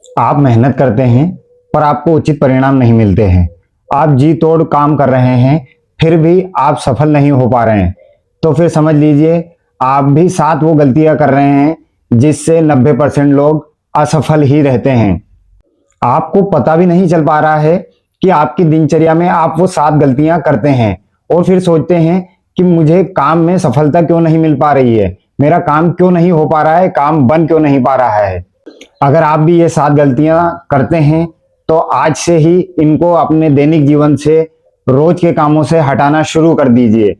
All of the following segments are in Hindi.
आप मेहनत करते हैं पर आपको उचित परिणाम नहीं मिलते हैं। आप जी तोड़ काम कर रहे हैं, फिर भी आप सफल नहीं हो पा रहे हैं। तो फिर समझ लीजिए आप भी साथ वो गलतियां कर रहे हैं जिससे 90% लोग असफल ही रहते हैं। आपको पता भी नहीं चल पा रहा है कि आपकी दिनचर्या में आप वो 7 गलतियां करते हैं और फिर सोचते हैं कि मुझे काम में सफलता क्यों नहीं मिल पा रही है, मेरा काम क्यों नहीं हो पा रहा है, काम बन क्यों नहीं पा रहा है। अगर आप भी ये 7 गलतियां करते हैं तो आज से ही इनको अपने दैनिक जीवन से, रोज के कामों से हटाना शुरू कर दीजिए।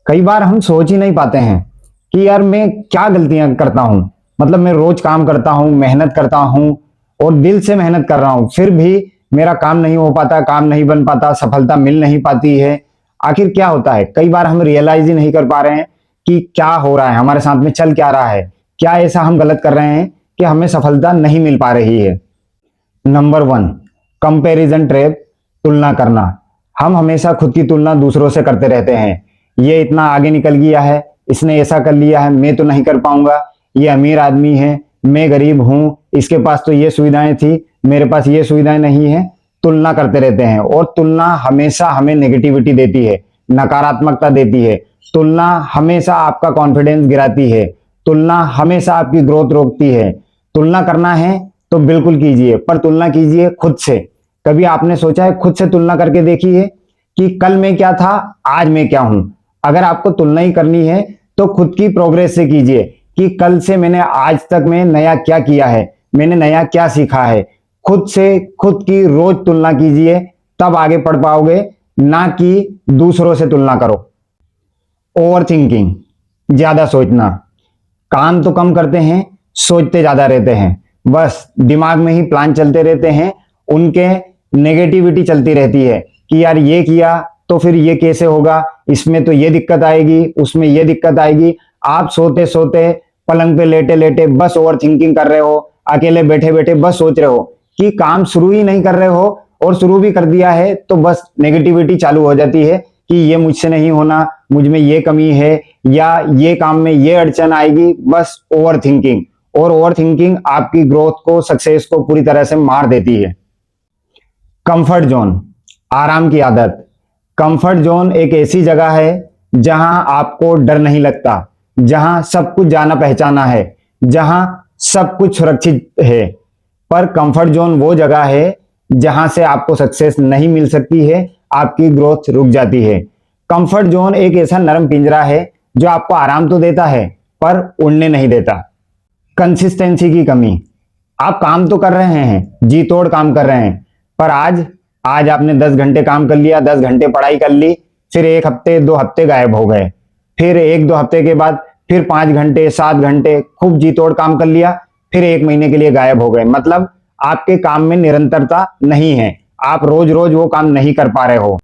कई बार हम सोच ही नहीं पाते हैं कि यार मैं क्या गलतियां करता हूं। मतलब मैं रोज काम करता हूं, मेहनत करता हूं और दिल से मेहनत कर रहा हूं, फिर भी मेरा काम नहीं हो पाता, काम नहीं बन पाता, सफलता मिल नहीं पाती है। आखिर क्या होता है? कई बार हम रियलाइज ही नहीं कर पा रहे हैं कि क्या हो रहा है, हमारे साथ में चल क्या रहा है, क्या ऐसा हम गलत कर रहे हैं कि हमें सफलता नहीं मिल पा रही है। नंबर 1, कंपैरिजन ट्रैप, तुलना करना। हम हमेशा खुद की तुलना दूसरों से करते रहते हैं। ये इतना आगे निकल गया है, इसने ऐसा कर लिया है, मैं तो नहीं कर पाऊंगा। ये अमीर आदमी है, मैं गरीब हूं, इसके पास तो ये सुविधाएं थी, मेरे पास ये सुविधाएं नहीं है। तुलना करते रहते हैं और तुलना हमेशा हमें नेगेटिविटी देती है, नकारात्मकता देती है। तुलना हमेशा आपका कॉन्फिडेंस गिराती है। तुलना हमेशा आपकी ग्रोथ रोकती है। तुलना करना है तो बिल्कुल कीजिए, पर तुलना कीजिए खुद से। कभी आपने सोचा है, खुद से तुलना करके देखिए कि कल मैं क्या था, आज मैं क्या हूं। अगर आपको तुलना ही करनी है तो खुद की प्रोग्रेस से कीजिए कि कल से मैंने आज तक में नया क्या किया है, मैंने नया क्या सीखा है। खुद से खुद की रोज तुलना कीजिए, तब आगे बढ़ पाओगे, ना कि दूसरों से तुलना करो। ओवर थिंकिंग, ज्यादा सोचना। काम तो कम करते हैं, सोचते ज्यादा रहते हैं। बस दिमाग में ही प्लान चलते रहते हैं, उनके नेगेटिविटी चलती रहती है कि यार ये किया तो फिर ये कैसे होगा, इसमें तो ये दिक्कत आएगी, उसमें ये दिक्कत आएगी। आप सोते सोते, पलंग पे लेटे लेटे बस ओवर थिंकिंग कर रहे हो, अकेले बैठे बैठे बस सोच रहे हो कि काम शुरू ही नहीं कर रहे हो, और शुरू भी कर दिया है तो बस नेगेटिविटी चालू हो जाती है कि ये मुझसे नहीं होना, मुझ में ये कमी है, या ये काम में ये अड़चन आएगी। बस ओवर थिंकिंग, और ओवर थिंकिंग आपकी ग्रोथ को, सक्सेस को पूरी तरह से मार देती है। कंफर्ट जोन, आराम की आदत। कंफर्ट जोन एक ऐसी जगह है जहां आपको डर नहीं लगता, जहां सब कुछ जाना पहचाना है, जहां सब कुछ सुरक्षित है। पर कंफर्ट जोन वो जगह है जहां से आपको सक्सेस नहीं मिल सकती है, आपकी ग्रोथ रुक जाती है। कंफर्ट जोन एक ऐसा नरम पिंजरा है जो आपको आराम तो देता है पर उड़ने नहीं देता। कंसिस्टेंसी की कमी। आप काम तो कर रहे हैं, जी तोड़ काम कर रहे हैं, पर आज आज आपने 10 घंटे काम कर लिया, 10 घंटे पढ़ाई कर ली, फिर 1 हफ्ते 2 हफ्ते गायब हो गए। फिर 1-2 हफ्ते के बाद फिर 5 घंटे 7 घंटे खूब जी तोड़ काम कर लिया, फिर 1 महीने के लिए गायब हो गए। मतलब आपके काम में निरंतरता नहीं है, आप रोज रोज वो काम नहीं कर पा रहे हो।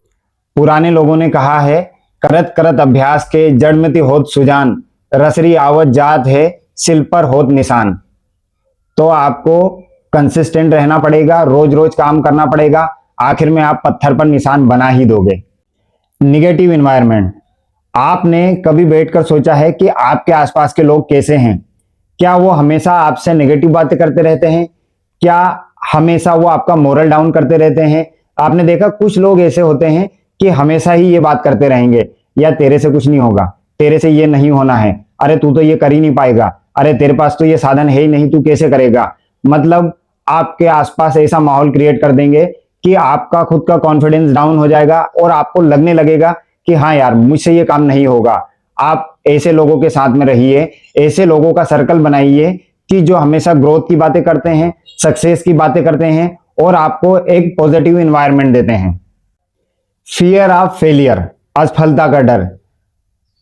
पुराने लोगों ने कहा है, करत करत अभ्यास के जड़मति होत सुजान, रसरी आवत जात है शिल पर होत निशान। तो आपको कंसिस्टेंट रहना पड़ेगा, रोज रोज काम करना पड़ेगा, आखिर में आप पत्थर पर निशान बना ही दोगे। Negative environment. आपने कभी बैठकर सोचा है कि आपके आसपास के लोग कैसे हैं? क्या वो हमेशा आपसे नेगेटिव बातें करते रहते हैं? क्या हमेशा वो आपका मोरल डाउन करते रहते हैं? आपने देखा कुछ लोग ऐसे होते हैं कि हमेशा ही ये बात करते रहेंगे, या तेरे से कुछ नहीं होगा, तेरे से ये नहीं होना है, अरे तू तो ये कर ही नहीं पाएगा, अरे तेरे पास तो ये साधन है ही नहीं, तू कैसे करेगा। मतलब आपके आसपास ऐसा माहौल क्रिएट कर देंगे कि आपका खुद का कॉन्फिडेंस डाउन हो जाएगा और आपको लगने लगेगा कि हाँ यार मुझसे ये काम नहीं होगा। आप ऐसे लोगों के साथ में रहिए, ऐसे लोगों का सर्कल बनाइए कि जो हमेशा ग्रोथ की बातें करते हैं, सक्सेस की बातें करते हैं और आपको एक पॉजिटिव एनवायरनमेंट देते हैं। फियर ऑफ फेलियर, असफलता का डर।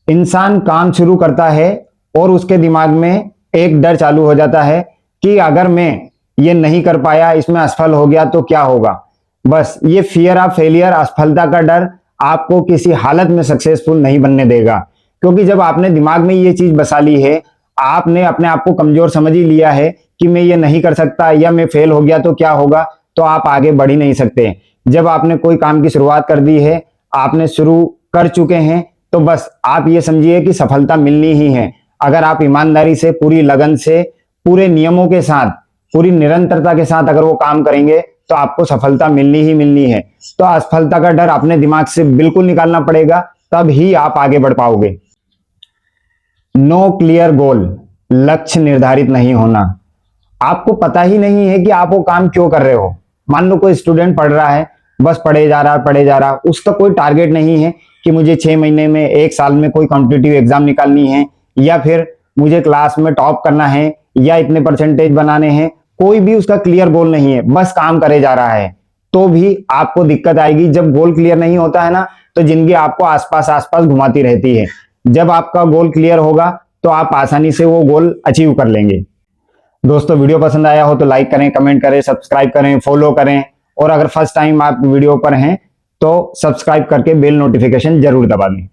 इंसान काम शुरू करता है और उसके दिमाग में एक डर चालू हो जाता है कि अगर मैं ये नहीं कर पाया, इसमें असफल हो गया तो क्या होगा। बस ये फियर ऑफ फेलियर, असफलता का डर आपको किसी हालत में सक्सेसफुल नहीं बनने देगा, क्योंकि जब आपने दिमाग में ये चीज बसा ली है, आपने अपने आप को कमजोर समझ ही लिया है कि मैं ये नहीं कर सकता, या मैं फेल हो गया तो क्या होगा, तो आप आगे बढ़ ही नहीं सकते। जब आपने कोई काम की शुरुआत कर दी है, आपने शुरू कर चुके हैं, तो बस आप ये समझिए कि सफलता मिलनी ही है। अगर आप ईमानदारी से, पूरी लगन से, पूरे नियमों के साथ पूरी निरंतरता के साथ अगर वो काम करेंगे तो आपको सफलता मिलनी ही मिलनी है। तो असफलता का डर अपने दिमाग से बिल्कुल निकालना पड़ेगा, तब ही आप आगे बढ़ पाओगे। नो क्लियर गोल, लक्ष्य निर्धारित नहीं होना। आपको पता ही नहीं है कि आप वो काम क्यों कर रहे हो। मान लो कोई स्टूडेंट पढ़ रहा है, बस पढ़े जा रहा, उसका कोई टारगेट नहीं है कि मुझे 6 महीने में, 1 साल में कोई कॉम्पिटिटिव एग्जाम निकालनी है, या फिर मुझे क्लास में टॉप करना है, या इतने परसेंटेज बनाने हैं। कोई भी उसका क्लियर गोल नहीं है, बस काम करे जा रहा है। तो भी आपको दिक्कत आएगी। जब गोल क्लियर नहीं होता है ना, तो जिंदगी आपको आसपास आसपास घुमाती रहती है। जब आपका गोल क्लियर होगा तो आप आसानी से वो गोल अचीव कर लेंगे। दोस्तों, वीडियो पसंद आया हो तो लाइक करें, कमेंट करें, सब्सक्राइब करें, फॉलो करें, और अगर फर्स्ट टाइम आप वीडियो पर हैं तो सब्सक्राइब करके बेल नोटिफिकेशन जरूर दबा दें।